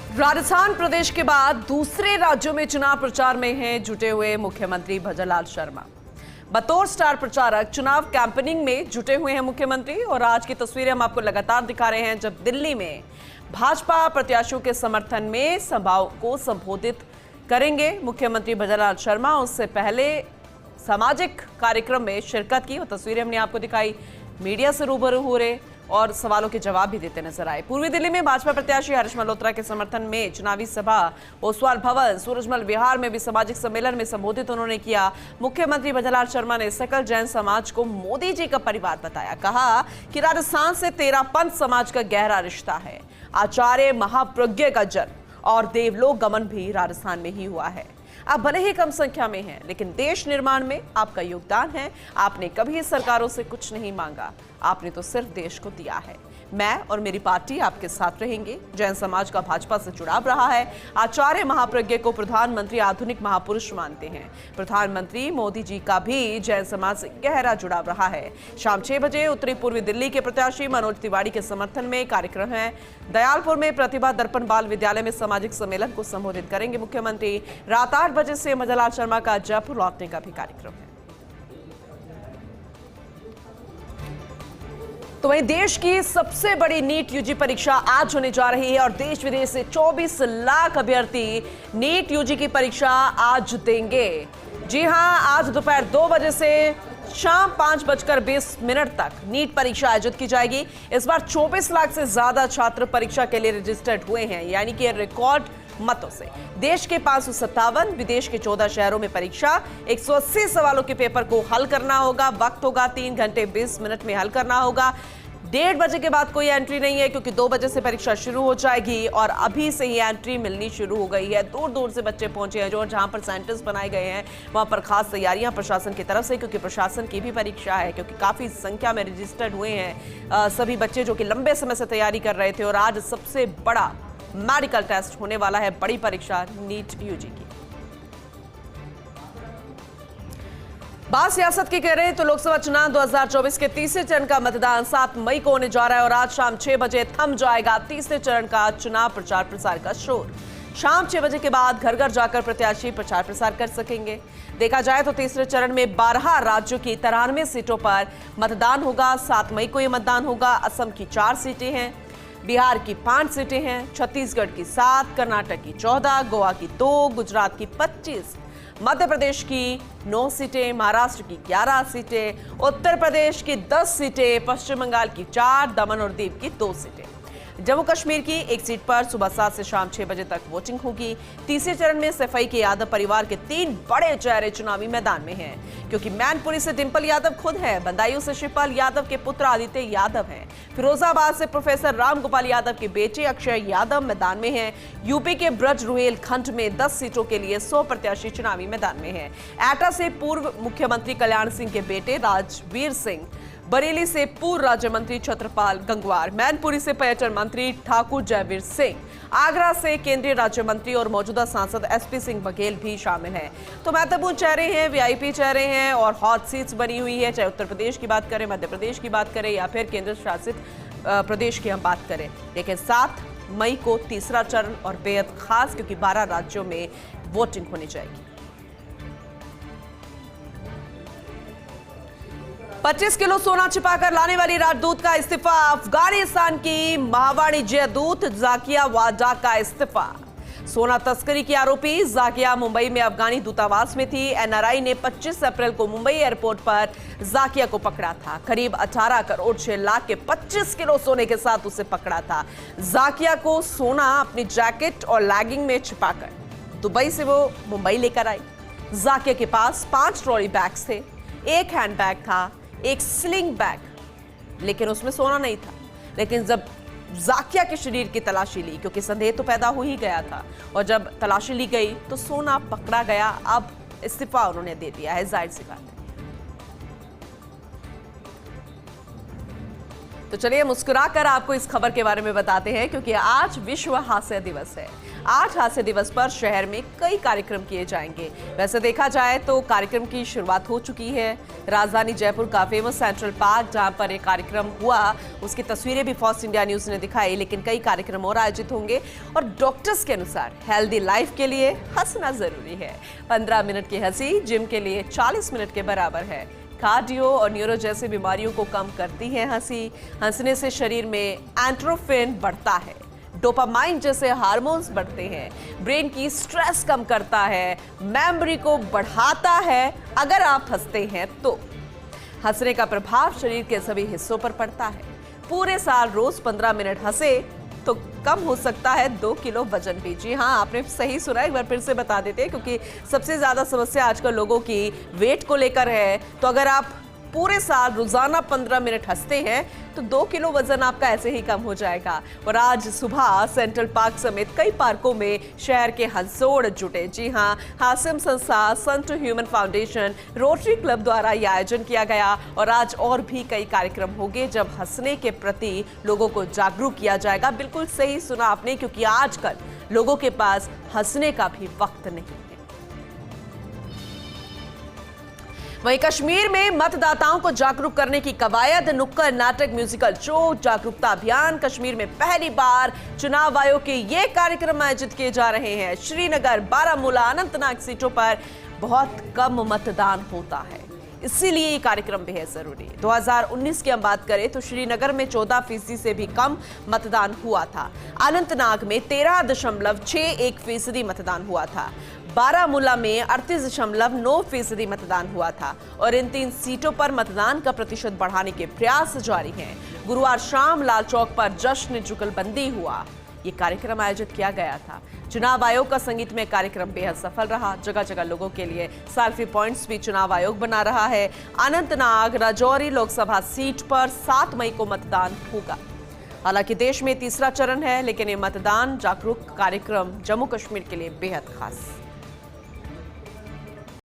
राजस्थान प्रदेश के बाद दूसरे राज्यों में चुनाव प्रचार में हैं जुटे हुए मुख्यमंत्री भजनलाल शर्मा। बतौर स्टार प्रचारक चुनाव कैंपेनिंग में जुटे हुए हैं मुख्यमंत्री। और आज की तस्वीरें हम आपको लगातार दिखा रहे हैं जब दिल्ली में भाजपा प्रत्याशियों के समर्थन में सभाओं को संबोधित करेंगे मुख्यमंत्री भजनलाल शर्मा। उससे पहले सामाजिक कार्यक्रम में शिरकत की। वो तस्वीरें हमने आपको दिखाई। मीडिया से रूबरू हो रहे और सवालों के जवाब भी देते नजर आए। पूर्वी दिल्ली में भाजपा प्रत्याशी हर्ष मल्होत्रा के समर्थन में चुनावी सभा ओसवाल भवन, सूरजमल विहार में भी सामाजिक सम्मेलन में संबोधित उन्होंने किया। मुख्यमंत्री भजनलाल शर्मा ने सकल जैन समाज को मोदी जी का परिवार बताया। कहा कि राजस्थान से 13 पंथ समाज का गहरा रिश्ता है। आचार्य महाप्रज्ञ का जन्म और देवलोक गमन भी राजस्थान में ही हुआ है। आप भले ही कम संख्या में हैं, लेकिन देश निर्माण में आपका योगदान है। आपने कभी सरकारों से कुछ नहीं मांगा, आपने तो सिर्फ देश को दिया है। मैं और मेरी पार्टी आपके साथ रहेंगे। जैन समाज का भाजपा से जुड़ाव रहा है। आचार्य महाप्रज्ञ को प्रधानमंत्री आधुनिक महापुरुष मानते हैं। प्रधानमंत्री मोदी जी का भी जैन समाज से गहरा जुड़ाव रहा है। शाम 6 बजे उत्तरी पूर्वी दिल्ली के प्रत्याशी मनोज तिवारी के समर्थन में कार्यक्रम है। दयालपुर में प्रतिभा दर्पण बाल विद्यालय में सामाजिक सम्मेलन को संबोधित करेंगे मुख्यमंत्री। रात 8 बजे से भजनलाल शर्मा का जयपुर लौटने का भी कार्यक्रम है। तो वहीं देश की सबसे बड़ी नीट यूजी परीक्षा आज होने जा रही है और देश विदेश से 24 लाख अभ्यर्थी नीट यूजी की परीक्षा आज देंगे। जी हां, आज दोपहर 2 बजे से शाम 5:20 तक नीट परीक्षा आयोजित की जाएगी। इस बार 24 लाख से ज्यादा छात्र परीक्षा के लिए रजिस्टर्ड हुए हैं, यानी कि रिकॉर्ड मतों से। देश के 557, विदेश के 14 शहरों में परीक्षा। 180 सवालों के पेपर को हल करना होगा। वक्त होगा 3 घंटे 20 मिनट में हल करना होगा। 1:30 बजे के बाद कोई एंट्री नहीं है, क्योंकि 2 बजे से परीक्षा शुरू हो जाएगी और अभी से ही एंट्री मिलनी शुरू हो गई है। दूर दूर से बच्चे पहुंचे हैं। जो जहां पर सेंटर्स बनाए गए हैं वहां पर खास तैयारियां प्रशासन की तरफ से, क्योंकि प्रशासन की भी परीक्षा है, क्योंकि काफी संख्या में रजिस्टर्ड हुए हैं सभी बच्चे जो कि लंबे समय से तैयारी कर रहे थे। और आज सबसे बड़ा मेडिकल टेस्ट होने वाला है, बड़ी परीक्षा नीट यूजी की। बात सियासत की कह रहे हैं तो लोकसभा चुनाव 2024 के तीसरे चरण का मतदान 7 मई को होने जा रहा है और आज शाम 6 बजे थम जाएगा तीसरे चरण का चुनाव प्रचार प्रसार का शोर। शाम 6 बजे के बाद घर घर जाकर प्रत्याशी प्रचार प्रसार कर सकेंगे। देखा जाए तो तीसरे चरण में 12 राज्यों की 93 सीटों पर मतदान होगा। 7 मई को यह मतदान होगा। असम की 4 सीटें हैं, बिहार की 5 सीटें हैं, छत्तीसगढ़ की 7, कर्नाटक की 14, गोवा की 2, गुजरात की 25, मध्य प्रदेश की 9 सीटें, महाराष्ट्र की 11 सीटें, उत्तर प्रदेश की 10 सीटें, पश्चिम बंगाल की 4, दमन और दीव की 2 सीटें। जम्मू कश्मीर की 1 सीट पर सुबह 7 से शाम 6 बजे तक वोटिंग होगी। तीसरे चरण में सफाई के यादव परिवार के 3 बड़े चेहरे चुनावी मैदान में हैं, क्योंकि मैनपुरी से डिंपल यादव खुद है, बदायूं से शिवपाल यादव के पुत्र आदित्य यादव हैं, फिरोजाबाद से प्रोफेसर राम गोपाल यादव के बेटे अक्षय यादव मैदान में हैं। यूपी के ब्रज रुहेल खंड में 10 सीटों के लिए 100 प्रत्याशी चुनावी मैदान में हैं। एटा से पूर्व मुख्यमंत्री कल्याण सिंह के बेटे राजवीर सिंह, बरेली से पूर्व राज्य मंत्री छत्रपाल गंगवार, मैनपुरी से पर्यटन मंत्री ठाकुर जयवीर सिंह, आगरा से केंद्रीय राज्य मंत्री और मौजूदा सांसद एसपी सिंह बघेल भी शामिल हैं। तो महत्वपूर्ण चेहरे हैं, वीआईपी चेहरे हैं और हॉट सीट्स बनी हुई है, चाहे उत्तर प्रदेश की बात करें, मध्य प्रदेश की बात करें या फिर केंद्र शासित प्रदेश की हम बात करें। लेकिन 7 मई को तीसरा चरण और बेहद खास, क्योंकि 12 राज्यों में वोटिंग होनी जाएगी। 25 किलो सोना छिपाकर लाने वाली राजदूत का इस्तीफा। अफगानिस्तान की महावाणिज्य दूत जाकिया वाडा का इस्तीफा। सोना तस्करी की आरोपी जाकिया मुंबई में अफगानी दूतावास में थी। एनआरआई ने 25 अप्रैल को मुंबई एयरपोर्ट पर जाकिया को पकड़ा था। करीब 18 करोड़ 6 लाख के 25 किलो सोने के साथ उसे पकड़ा था। जाकिया को सोना अपनी जैकेट और लैगिंग में छिपाकर दुबई से वो मुंबई लेकर आई। जाकिया के पास 5 ट्रॉली बैग्स थे, 1 हैंडबैग था, 1 स्लिंग बैग, लेकिन उसमें सोना नहीं था। लेकिन जब जाकिया के शरीर की तलाशी ली, क्योंकि संदेह तो पैदा हो ही गया था, और जब तलाशी ली गई तो सोना पकड़ा गया। अब इस्तीफा उन्होंने दे दिया है, जाहिर सी बात है। तो चलिए मुस्कुराकर आपको इस खबर के बारे में बताते हैं, क्योंकि आज विश्व हास्य दिवस है। आज हास्य दिवस पर शहर में कई कार्यक्रम किए जाएंगे। वैसे देखा जाए तो कार्यक्रम की शुरुआत हो चुकी है। राजधानी जयपुर का फेमस सेंट्रल पार्क, जहां पर एक कार्यक्रम हुआ, उसकी तस्वीरें भी फर्स्ट इंडिया न्यूज ने दिखाई। लेकिन कई कार्यक्रम और आयोजित होंगे और डॉक्टर्स के अनुसार हेल्दी लाइफ के लिए हंसना जरूरी है। 15 मिनट की हंसी जिम के लिए 40 मिनट के बराबर है। कार्डियो और न्यूरो जैसी बीमारियों को कम करती है हंसी। हंसने से शरीर में एंड्रोफिन बढ़ता है, डोपामाइन जैसे हार्मोन्स बढ़ते हैं, ब्रेन की स्ट्रेस कम करता है, मेमोरी को बढ़ाता है। अगर आप हंसते हैं तो हंसने का प्रभाव शरीर के सभी हिस्सों पर पड़ता है। पूरे साल रोज 15 मिनट हंसे तो कम हो सकता है 2 किलो वजन भी। जी हाँ, आपने सही सुना। एक बार फिर से बता देते हैं, क्योंकि सबसे ज्यादा समस्या आजकल लोगों की वेट को लेकर है। तो अगर आप पूरे साल रोजाना 15 मिनट हंसते हैं तो 2 किलो वजन आपका ऐसे ही कम हो जाएगा। और आज सुबह सेंट्रल पार्क समेत कई पार्कों में शहर के हंसोड़ जुटे। जी हाँ, हासिम संस्था, संत ह्यूमन फाउंडेशन, रोटरी क्लब द्वारा यह आयोजन किया गया। और आज और भी कई कार्यक्रम होंगे जब हंसने के प्रति लोगों को जागरूक किया जाएगा। बिल्कुल सही सुना आपने, क्योंकि आजकल लोगों के पास हंसने का भी वक्त नहीं है। वहीं कश्मीर में मतदाताओं को जागरूक करने की कवायद, नुक्कड़ नाटक, म्यूजिकल शो, जागरूकता अभियान। कश्मीर में पहली बार चुनाव आयोग के ये कार्यक्रम आयोजित किए जा रहे हैं। श्रीनगर, बारामूला, अनंतनाग सीटों पर बहुत कम मतदान होता है, इसीलिए ये कार्यक्रम बेहद जरूरी है। 2019 की हम बात करें तो श्रीनगर में 14% से भी कम मतदान हुआ था। अनंतनाग में 13.61% मतदान हुआ था। बारामूला में 38.9% मतदान हुआ था। और इन 3 सीटों पर मतदान का प्रतिशत बढ़ाने के प्रयास जारी हैं। गुरुवार शाम लाल चौक पर जश्न जुगलबंदी हुआ, ये कार्यक्रम आयोजित किया गया था। चुनाव आयोग का संगीतमय कार्यक्रम बेहद सफल रहा। जगह जगह लोगों के लिए सेल्फी पॉइंट्स भी चुनाव आयोग बना रहा है। अनंतनाग राजौरी लोकसभा सीट पर 7 मई को मतदान होगा। हालांकि देश में तीसरा चरण है, लेकिन ये मतदान जागरूक कार्यक्रम जम्मू कश्मीर के लिए बेहद खास।